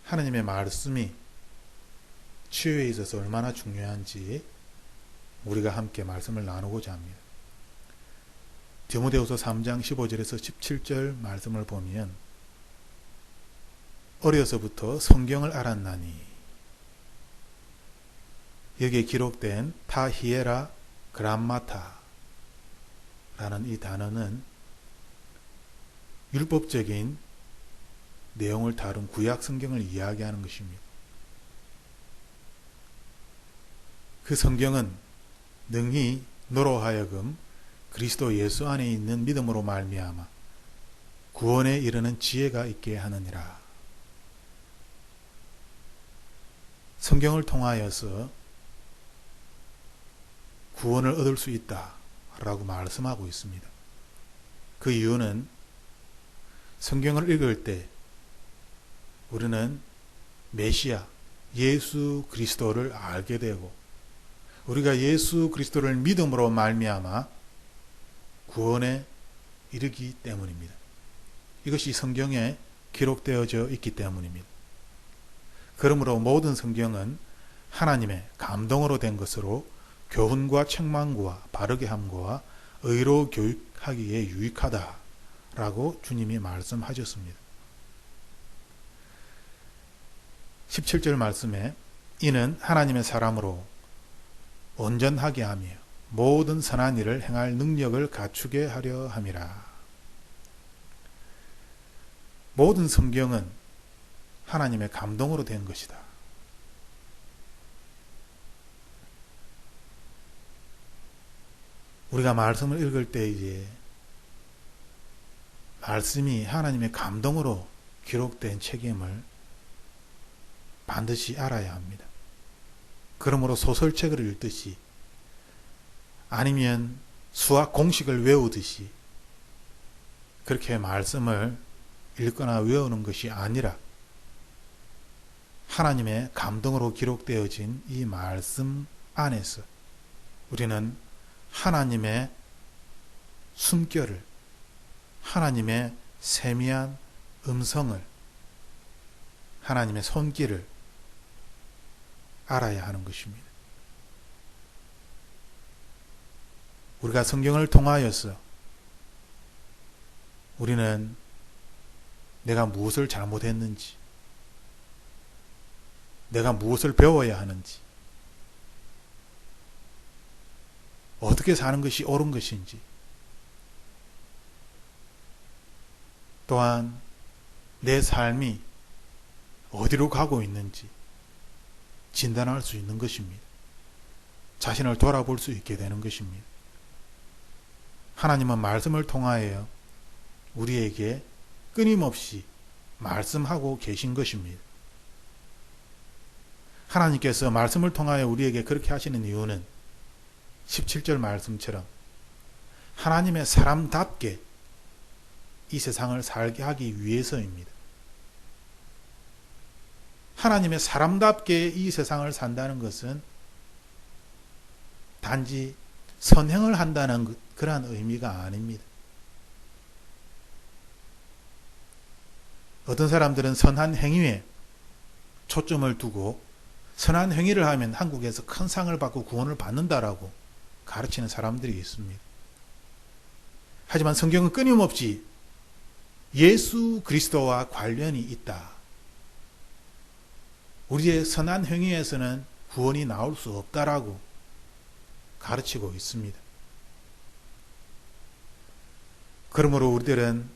하나님의 말씀이 치유에 있어서 얼마나 중요한지 우리가 함께 말씀을 나누고자 합니다. 디모데후서 3장 15절에서 17절 말씀을 보면 어려서부터 성경을 알았나니, 여기에 기록된 타히에라 그람마타 라는 이 단어는 율법적인 내용을 다룬 구약 성경을 이야기하는 것입니다. 그 성경은 능히 너로 하여금 그리스도 예수 안에 있는 믿음으로 말미암아 구원에 이르는 지혜가 있게 하느니라. 성경을 통하여서 구원을 얻을 수 있다라고 말씀하고 있습니다. 그 이유는 성경을 읽을 때 우리는 메시아 예수 그리스도를 알게 되고, 우리가 예수 그리스도를 믿음으로 말미암아 구원에 이르기 때문입니다. 이것이 성경에 기록되어져 있기 때문입니다. 그러므로 모든 성경은 하나님의 감동으로 된 것으로 교훈과 책망과 바르게 함과 의로 교육하기에 유익하다라고 주님이 말씀하셨습니다. 17절 말씀에 이는 하나님의 사람으로 온전하게 하며 모든 선한 일을 행할 능력을 갖추게 하려 함이라. 모든 성경은 하나님의 감동으로 된 것이다. 우리가 말씀을 읽을 때 이제 말씀이 하나님의 감동으로 기록된 책임을 반드시 알아야 합니다. 그러므로 소설책을 읽듯이 아니면 수학 공식을 외우듯이 그렇게 말씀을 읽거나 외우는 것이 아니라 하나님의 감동으로 기록되어진 이 말씀 안에서 우리는 하나님의 숨결을, 하나님의 세미한 음성을, 하나님의 손길을 알아야 하는 것입니다. 우리가 성경을 통하여서 우리는 내가 무엇을 잘못했는지, 내가 무엇을 배워야 하는지, 어떻게 사는 것이 옳은 것인지, 또한 내 삶이 어디로 가고 있는지 진단할 수 있는 것입니다. 자신을 돌아볼 수 있게 되는 것입니다. 하나님은 말씀을 통하여 우리에게 끊임없이 말씀하고 계신 것입니다. 하나님께서 말씀을 통하여 우리에게 그렇게 하시는 이유는 17절 말씀처럼 하나님의 사람답게 이 세상을 살게 하기 위해서입니다. 하나님의 사람답게 이 세상을 산다는 것은 단지 선행을 한다는 그러한 의미가 아닙니다. 어떤 사람들은 선한 행위에 초점을 두고 선한 행위를 하면 한국에서 큰 상을 받고 구원을 받는다라고 가르치는 사람들이 있습니다. 하지만 성경은 끊임없이 예수 그리스도와 관련이 있다. 우리의 선한 행위에서는 구원이 나올 수 없다라고 가르치고 있습니다. 그러므로 우리들은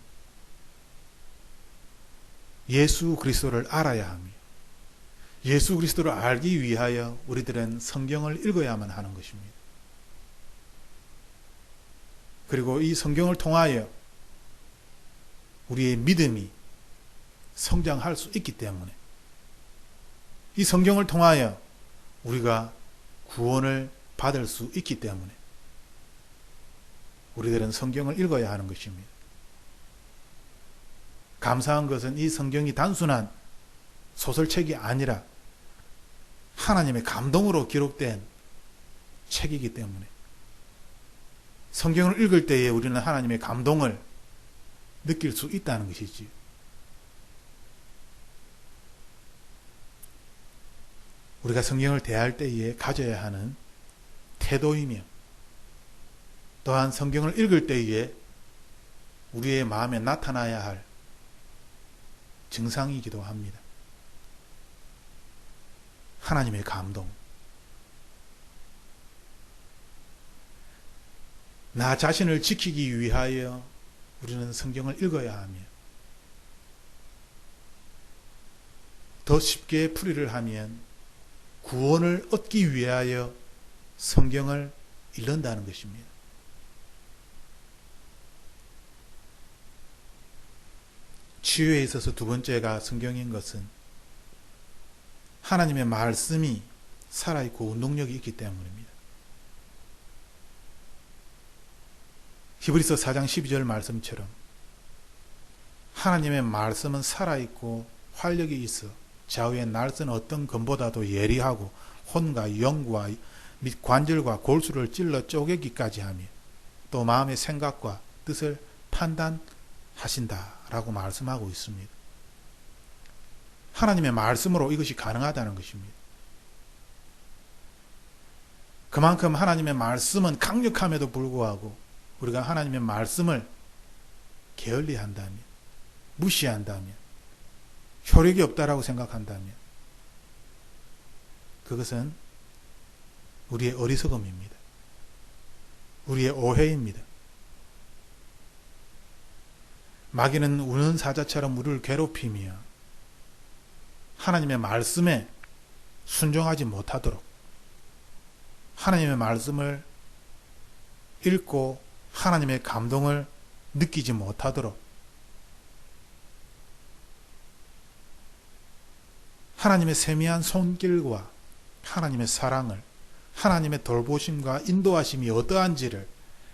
예수 그리스도를 알아야 합니다. 예수 그리스도를 알기 위하여 우리들은 성경을 읽어야만 하는 것입니다. 그리고 이 성경을 통하여 우리의 믿음이 성장할 수 있기 때문에, 이 성경을 통하여 우리가 구원을 받을 수 있기 때문에 우리들은 성경을 읽어야 하는 것입니다. 감사한 것은 이 성경이 단순한 소설책이 아니라 하나님의 감동으로 기록된 책이기 때문에 성경을 읽을 때에 우리는 하나님의 감동을 느낄 수 있다는 것이지요. 우리가 성경을 대할 때에 가져야 하는 태도이며, 또한 성경을 읽을 때에 우리의 마음에 나타나야 할 증상이기도 합니다. 하나님의 감동. 나 자신을 지키기 위하여 우리는 성경을 읽어야 하며, 더 쉽게 풀이를 하면 구원을 얻기 위하여 성경을 읽는다는 것입니다. 치유에 있어서 두 번째가 성경인 것은 하나님의 말씀이 살아있고 운동력이 있기 때문입니다. 히브리서 4장 12절 말씀처럼 하나님의 말씀은 살아있고 활력이 있어 좌우의 날선 어떤 검보다도 예리하고 혼과 영과 및 관절과 골수를 찔러 쪼개기까지 하며 또 마음의 생각과 뜻을 판단하신다라고 말씀하고 있습니다. 하나님의 말씀으로 이것이 가능하다는 것입니다. 그만큼 하나님의 말씀은 강력함에도 불구하고 우리가 하나님의 말씀을 게을리한다면, 무시한다면, 효력이 없다라고 생각한다면 그것은 우리의 어리석음입니다. 우리의 오해입니다. 마귀는 우는 사자처럼 우리를 괴롭히며 하나님의 말씀에 순종하지 못하도록, 하나님의 말씀을 읽고 하나님의 감동을 느끼지 못하도록, 하나님의 세미한 손길과 하나님의 사랑을, 하나님의 돌보심과 인도하심이 어떠한지를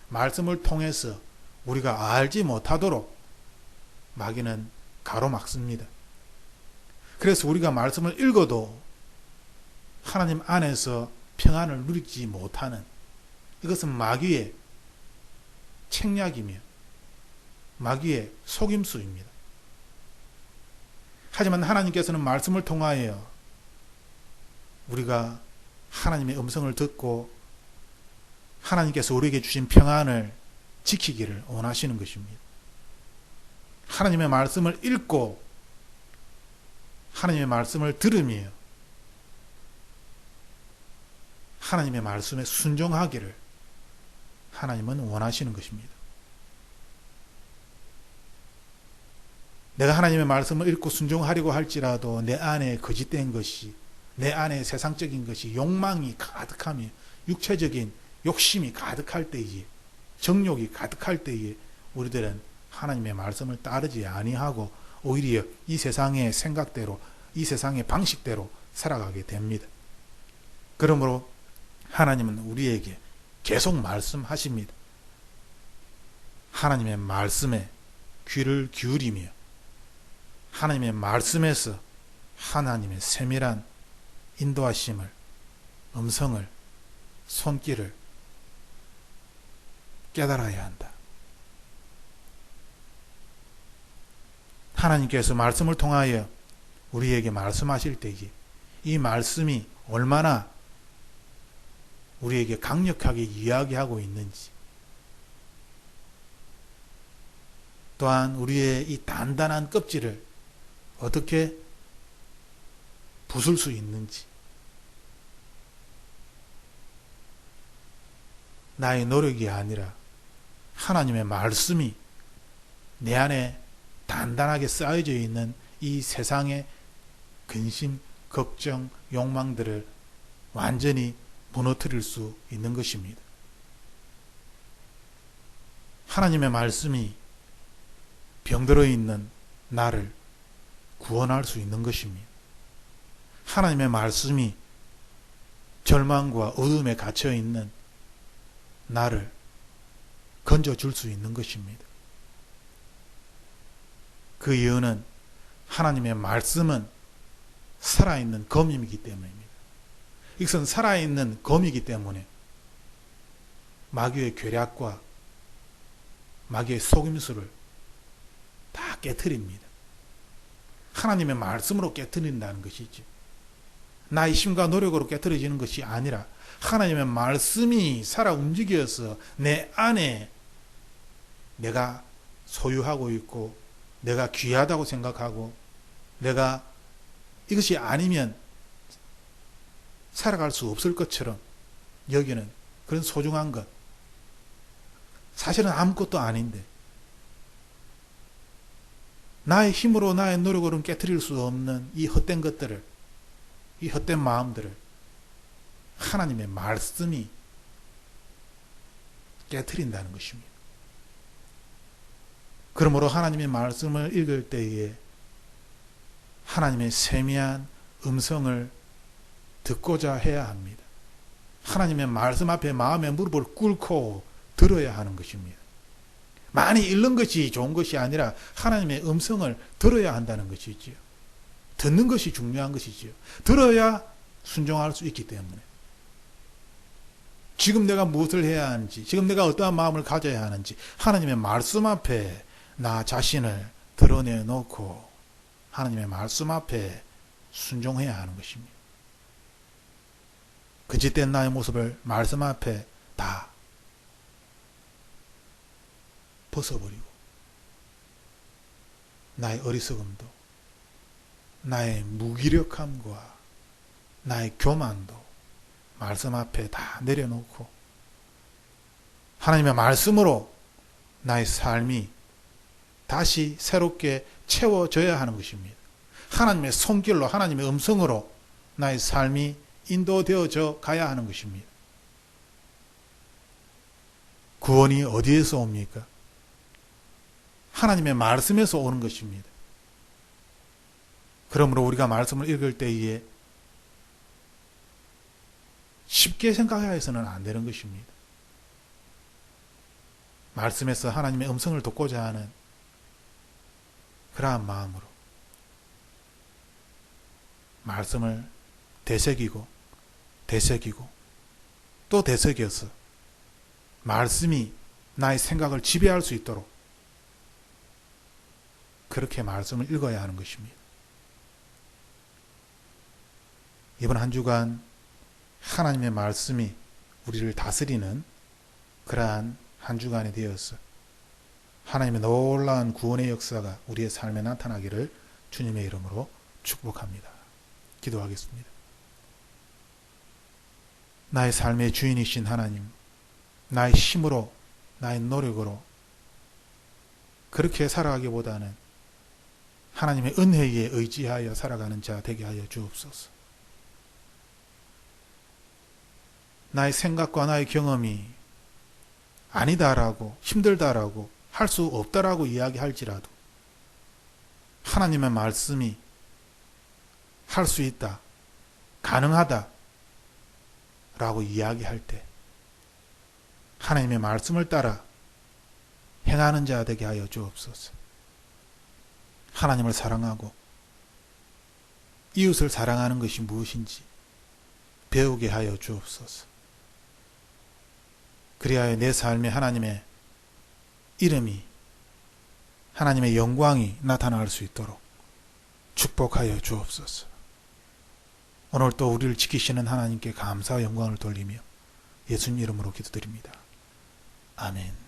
말씀을 통해서 우리가 알지 못하도록 마귀는 가로막습니다. 그래서 우리가 말씀을 읽어도 하나님 안에서 평안을 누리지 못하는, 이것은 마귀의 책략이며 마귀의 속임수입니다. 하지만 하나님께서는 말씀을 통하여 우리가 하나님의 음성을 듣고 하나님께서 우리에게 주신 평안을 지키기를 원하시는 것입니다. 하나님의 말씀을 읽고 하나님의 말씀을 들으며 하나님의 말씀에 순종하기를 하나님은 원하시는 것입니다. 내가 하나님의 말씀을 읽고 순종하려고 할지라도 내 안에 거짓된 것이, 내 안에 세상적인 것이, 욕망이 가득하며 육체적인 욕심이 가득할 때에, 정욕이 가득할 때에 우리들은 하나님의 말씀을 따르지 아니하고 오히려 이 세상의 생각대로, 이 세상의 방식대로 살아가게 됩니다. 그러므로 하나님은 우리에게 계속 말씀하십니다. 하나님의 말씀에 귀를 기울이며 하나님의 말씀에서 하나님의 세밀한 인도하심을, 음성을, 손길을 깨달아야 한다. 하나님께서 말씀을 통하여 우리에게 말씀하실 때에 이 말씀이 얼마나 우리에게 강력하게 이야기하고 있는지, 또한 우리의 이 단단한 껍질을 어떻게 부술 수 있는지, 나의 노력이 아니라 하나님의 말씀이 내 안에 단단하게 쌓여져 있는 이 세상의 근심, 걱정, 욕망들을 완전히 무너뜨릴 수 있는 것입니다. 하나님의 말씀이 병들어 있는 나를 구원할 수 있는 것입니다. 하나님의 말씀이 절망과 어둠에 갇혀 있는 나를 건져줄 수 있는 것입니다. 그 이유는 하나님의 말씀은 살아있는 검이기 때문입니다. 이것은 살아있는 검이기 때문에 마귀의 괴략과 마귀의 속임수를 다 깨트립니다. 하나님의 말씀으로 깨트린다는 것이죠. 나의 힘과 노력으로 깨트려지는 것이 아니라 하나님의 말씀이 살아 움직여서 내 안에 내가 소유하고 있고 내가 귀하다고 생각하고 내가 이것이 아니면 살아갈 수 없을 것처럼 여기는 그런 소중한 것, 사실은 아무것도 아닌데 나의 힘으로 나의 노력으로는 깨트릴 수 없는 이 헛된 것들을, 이 헛된 마음들을 하나님의 말씀이 깨트린다는 것입니다. 그러므로 하나님의 말씀을 읽을 때에 하나님의 세미한 음성을 듣고자 해야 합니다. 하나님의 말씀 앞에 마음의 무릎을 꿇고 들어야 하는 것입니다. 많이 읽는 것이 좋은 것이 아니라 하나님의 음성을 들어야 한다는 것이지요. 듣는 것이 중요한 것이지요. 들어야 순종할 수 있기 때문에. 지금 내가 무엇을 해야 하는지, 지금 내가 어떠한 마음을 가져야 하는지 하나님의 말씀 앞에 나 자신을 드러내놓고 하나님의 말씀 앞에 순종해야 하는 것입니다. 거짓된 나의 모습을 말씀 앞에 다 벗어버리고 나의 어리석음도 나의 무기력함과 나의 교만도 말씀 앞에 다 내려놓고 하나님의 말씀으로 나의 삶이 다시 새롭게 채워져야 하는 것입니다. 하나님의 손길로 하나님의 음성으로 나의 삶이 인도되어져 가야 하는 것입니다. 구원이 어디에서 옵니까? 하나님의 말씀에서 오는 것입니다. 그러므로 우리가 말씀을 읽을 때에 쉽게 생각해서는 안 되는 것입니다. 말씀에서 하나님의 음성을 듣고자 하는 그러한 마음으로 말씀을 되새기고 또 되새겨서 말씀이 나의 생각을 지배할 수 있도록 그렇게 말씀을 읽어야 하는 것입니다. 이번 한 주간 하나님의 말씀이 우리를 다스리는 그러한 한 주간이 되어서 하나님의 놀라운 구원의 역사가 우리의 삶에 나타나기를 주님의 이름으로 축복합니다. 기도하겠습니다. 나의 삶의 주인이신 하나님, 나의 힘으로, 나의 노력으로 그렇게 살아가기보다는 하나님의 은혜에 의지하여 살아가는 자 되게 하여 주옵소서. 나의 생각과 나의 경험이 아니다라고, 힘들다라고, 할 수 없다라고 이야기할지라도 하나님의 말씀이 할 수 있다, 가능하다 라고 이야기할 때 하나님의 말씀을 따라 행하는 자 되게 하여 주옵소서. 하나님을 사랑하고 이웃을 사랑하는 것이 무엇인지 배우게 하여 주옵소서. 그리하여 내 삶에 하나님의 이름이, 하나님의 영광이 나타날 수 있도록 축복하여 주옵소서. 오늘 또 우리를 지키시는 하나님께 감사와 영광을 돌리며 예수님 이름으로 기도드립니다. 아멘.